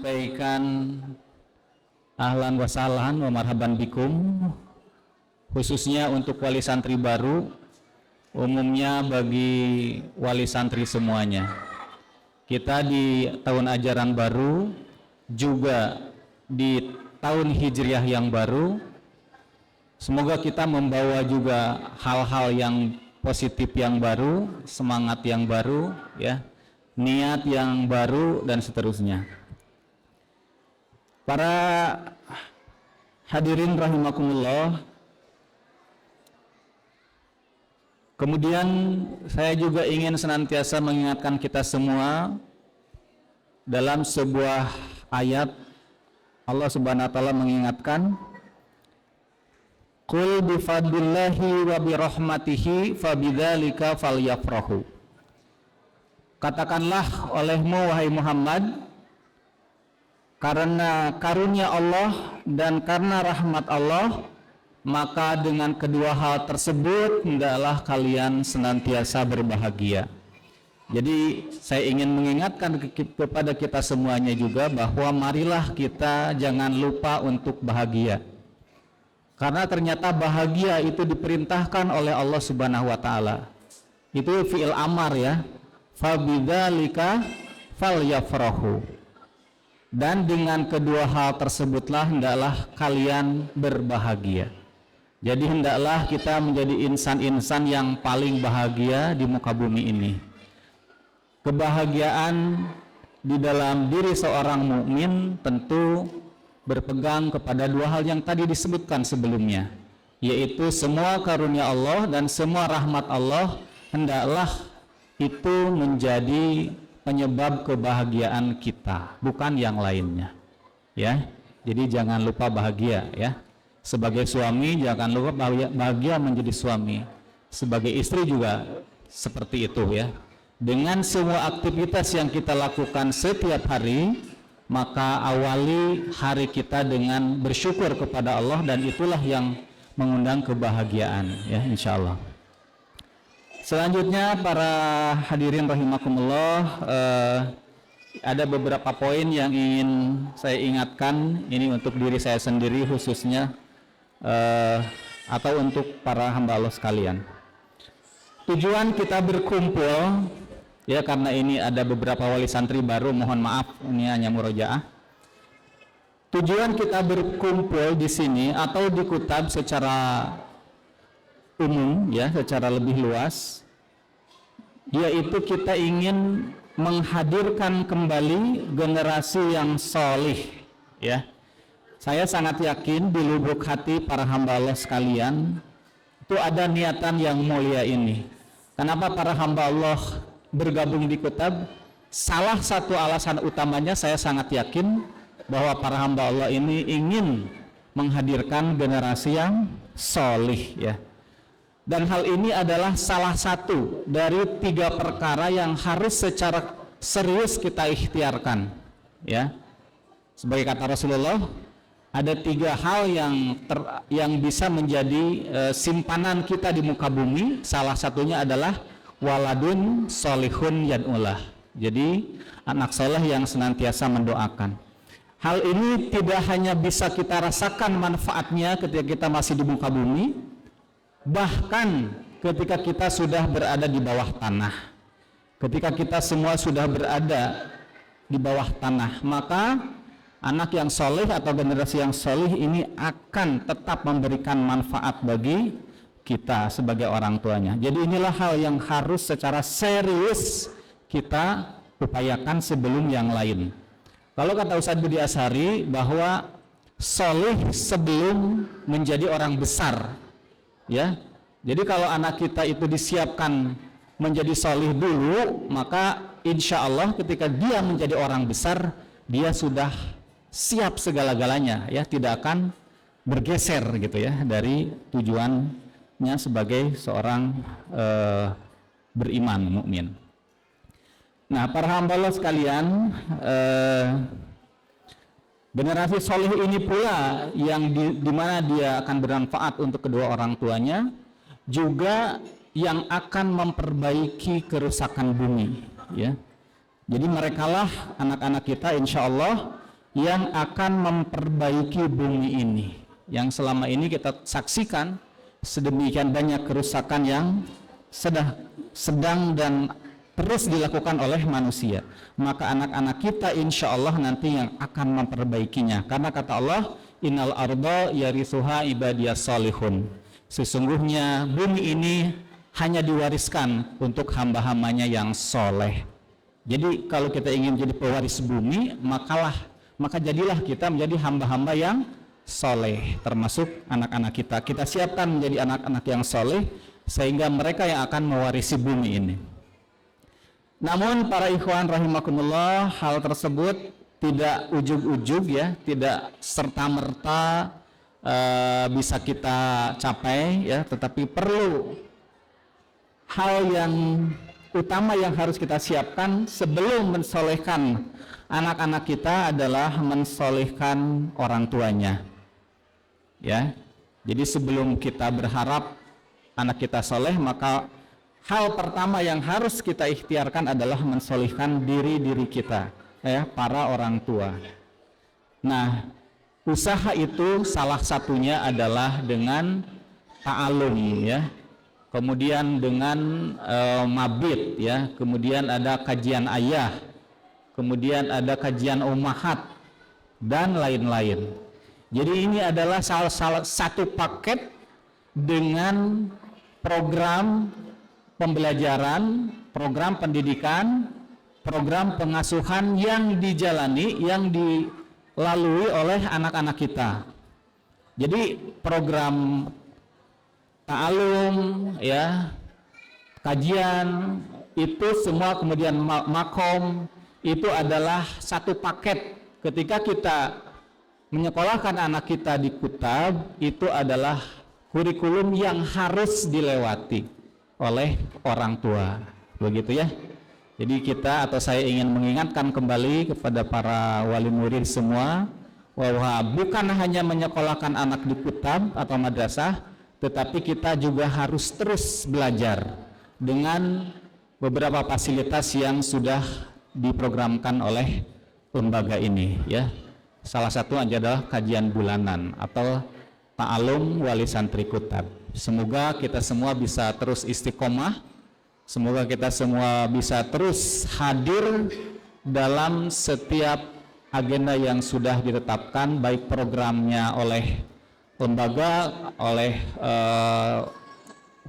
menyampaikan ahlan wa sahlan wa marhaban bikum, khususnya untuk wali santri baru, umumnya bagi wali santri semuanya. Kita di tahun ajaran baru, juga di tahun hijriah yang baru, semoga kita membawa juga hal-hal yang positif yang baru, semangat yang baru, ya, niat yang baru, dan seterusnya. Para hadirin rahimakumullah, kemudian saya juga ingin senantiasa mengingatkan kita semua dalam sebuah ayat Allah Subhanahu wa taala mengingatkan, qul bifadlillahi wa birahmatihi fabidzalika falyafrahu. Katakanlah olehmu wahai Muhammad, karena karunia Allah dan karena rahmat Allah, maka dengan kedua hal tersebut hendaklah kalian senantiasa berbahagia. Jadi saya ingin mengingatkan kepada kita semuanya juga bahwa marilah kita jangan lupa untuk bahagia. Karena ternyata bahagia itu diperintahkan oleh Allah Subhanahu wa taala. Itu fi'il amar, ya. Fabidzalika falyafrahu. Dan dengan kedua hal tersebutlah hendaklah kalian berbahagia. Jadi hendaklah kita menjadi insan-insan yang paling bahagia di muka bumi ini. Kebahagiaan di dalam diri seorang mukmin tentu berpegang kepada dua hal yang tadi disebutkan sebelumnya, yaitu semua karunia Allah dan semua rahmat Allah hendaklah itu menjadi penyebab kebahagiaan kita, bukan yang lainnya, ya. Jadi jangan lupa bahagia, ya. Sebagai suami jangan lupa bahagia menjadi suami. Sebagai istri juga seperti itu, ya. Dengan semua aktivitas yang kita lakukan setiap hari, maka awali hari kita dengan bersyukur kepada Allah, dan itulah yang mengundang kebahagiaan, ya, insya Allah. Selanjutnya para hadirin rahimakumullah, ada beberapa poin yang ingin saya ingatkan, ini untuk diri saya sendiri khususnya, atau untuk para hamba Allah sekalian. Tujuan kita berkumpul, ya, karena ini ada beberapa wali santri baru, mohon maaf ini hanya murojaah. Tujuan kita berkumpul di sini atau di Kutab secara umum, ya, secara lebih luas, yaitu kita ingin menghadirkan kembali generasi yang solih, ya. Saya sangat yakin di lubuk hati para hamba Allah sekalian itu ada niatan yang mulia ini. Kenapa para hamba Allah bergabung di Kutab? Salah satu alasan utamanya, saya sangat yakin bahwa para hamba Allah ini ingin menghadirkan generasi yang solih, ya. Dan hal ini adalah salah satu dari 3 perkara yang harus secara serius kita ikhtiarkan, ya. Sebagai kata Rasulullah, ada 3 hal yang bisa menjadi simpanan kita di muka bumi. Salah satunya adalah waladun solihun yad'ulah. Jadi anak soleh yang senantiasa mendoakan. Hal ini tidak hanya bisa kita rasakan manfaatnya ketika kita masih di muka bumi, bahkan ketika kita sudah berada di bawah tanah. Ketika kita semua sudah berada di bawah tanah, maka anak yang soleh atau generasi yang soleh ini akan tetap memberikan manfaat bagi kita sebagai orang tuanya. Jadi inilah hal yang harus secara serius kita upayakan sebelum yang lain. Kalau kata Ustadz Budi Ashari bahwa soleh sebelum menjadi orang besar, ya. Jadi kalau anak kita itu disiapkan menjadi soleh dulu, maka insya Allah ketika dia menjadi orang besar, dia sudah siap segala-galanya, ya, tidak akan bergeser gitu, ya, dari tujuannya sebagai seorang beriman mukmin. Nah, para hamba Allah sekalian, generasi soleh ini pula yang dimana dia akan bermanfaat untuk kedua orang tuanya, juga yang akan memperbaiki kerusakan bumi, ya. Jadi merekalah anak-anak kita insya Allah yang akan memperbaiki bumi ini, yang selama ini kita saksikan sedemikian banyak kerusakan yang sedang dan terus dilakukan oleh manusia. Maka anak-anak kita insya Allah nanti yang akan memperbaikinya, karena kata Allah, innal arda yarithuha ibadiyas salihun, sesungguhnya bumi ini hanya diwariskan untuk hamba-hambanya yang soleh. Jadi kalau kita ingin jadi pewaris bumi, maka jadilah kita menjadi hamba-hamba yang soleh, termasuk anak-anak kita. Kita siapkan menjadi anak-anak yang soleh, sehingga mereka yang akan mewarisi bumi ini. Namun para ikhwan rahimakumullah, hal tersebut tidak ujug-ujug ya, tidak serta-merta bisa kita capai ya, tetapi perlu hal yang utama yang harus kita siapkan sebelum mensolehkan anak-anak kita adalah mensolehkan orang tuanya ya. Jadi sebelum kita berharap anak kita soleh, maka hal pertama yang harus kita ikhtiarkan adalah mensolehkan diri kita ya, para orang tua. Nah, usaha itu salah satunya adalah dengan ta'alum ya, kemudian dengan mabit ya, kemudian ada kajian ayah, kemudian ada kajian ummahat dan lain-lain. Jadi ini adalah salah satu paket dengan program pembelajaran, program pendidikan, program pengasuhan yang dijalani, yang dilalui oleh anak-anak kita. Jadi program ta'alum ya, kajian itu semua, kemudian makom itu adalah satu paket. Ketika kita menyekolahkan anak kita di Kutab, itu adalah kurikulum yang harus dilewati oleh orang tua, begitu ya. Jadi kita atau saya ingin mengingatkan kembali kepada para wali murid semua bahwa bukan hanya menyekolahkan anak di Kutab atau madrasah, tetapi kita juga harus terus belajar dengan beberapa fasilitas yang sudah diprogramkan oleh lembaga ini ya. Salah satu adalah kajian bulanan atau ta'alum wali santri Kutab. Semoga kita semua bisa terus istiqomah, semoga kita semua bisa terus hadir dalam setiap agenda yang sudah ditetapkan, baik programnya oleh lembaga, oleh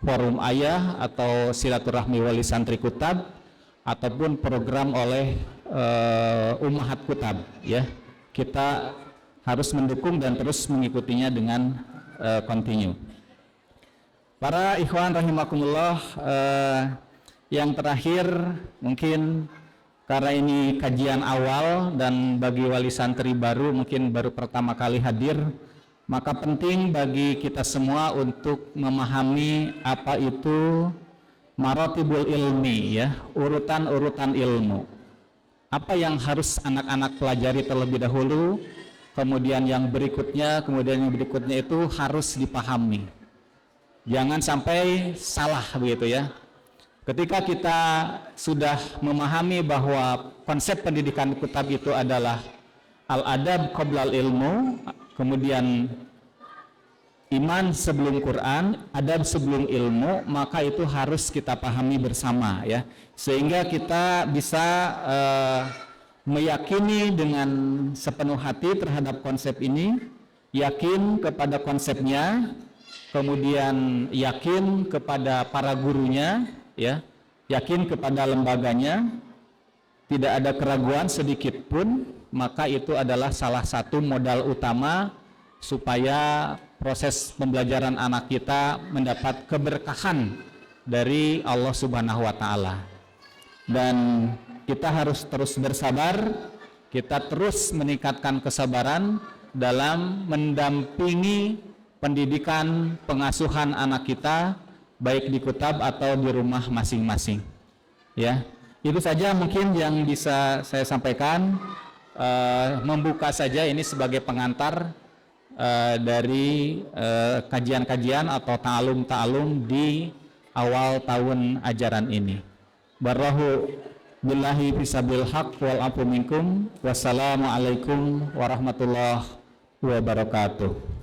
forum ayah atau silaturahmi wali santri Kutab, ataupun program oleh ummahat Kutab ya. Kita harus mendukung dan terus mengikutinya dengan continue. Para ikhwan rahimakumullah, yang terakhir mungkin karena ini kajian awal dan bagi wali santri baru mungkin baru pertama kali hadir, maka penting bagi kita semua untuk memahami apa itu maratibul ilmi ya, urutan-urutan ilmu. Apa yang harus anak-anak pelajari terlebih dahulu, kemudian yang berikutnya itu harus dipahami. Jangan sampai salah begitu ya. Ketika kita sudah memahami bahwa konsep pendidikan Kutab itu adalah al-adab qoblal ilmu, kemudian iman sebelum Quran, adab sebelum ilmu, maka itu harus kita pahami bersama ya, sehingga kita bisa meyakini dengan sepenuh hati terhadap konsep ini, yakin kepada konsepnya, kemudian yakin kepada para gurunya ya, yakin kepada lembaganya, tidak ada keraguan sedikit pun, maka itu adalah salah satu modal utama supaya proses pembelajaran anak kita mendapat keberkahan dari Allah Subhanahu wa Ta'ala. Dan kita harus terus bersabar, kita terus meningkatkan kesabaran dalam mendampingi pendidikan pengasuhan anak kita, baik di Kutab atau di rumah masing-masing. Ya, itu saja mungkin yang bisa saya sampaikan. Membuka saja ini sebagai pengantar dari kajian-kajian atau ta'alum-ta'alum di awal tahun ajaran ini. Barakallahu billahi fisabil haq wal afu minkum. Wassalamualaikum warahmatullahi wabarakatuh.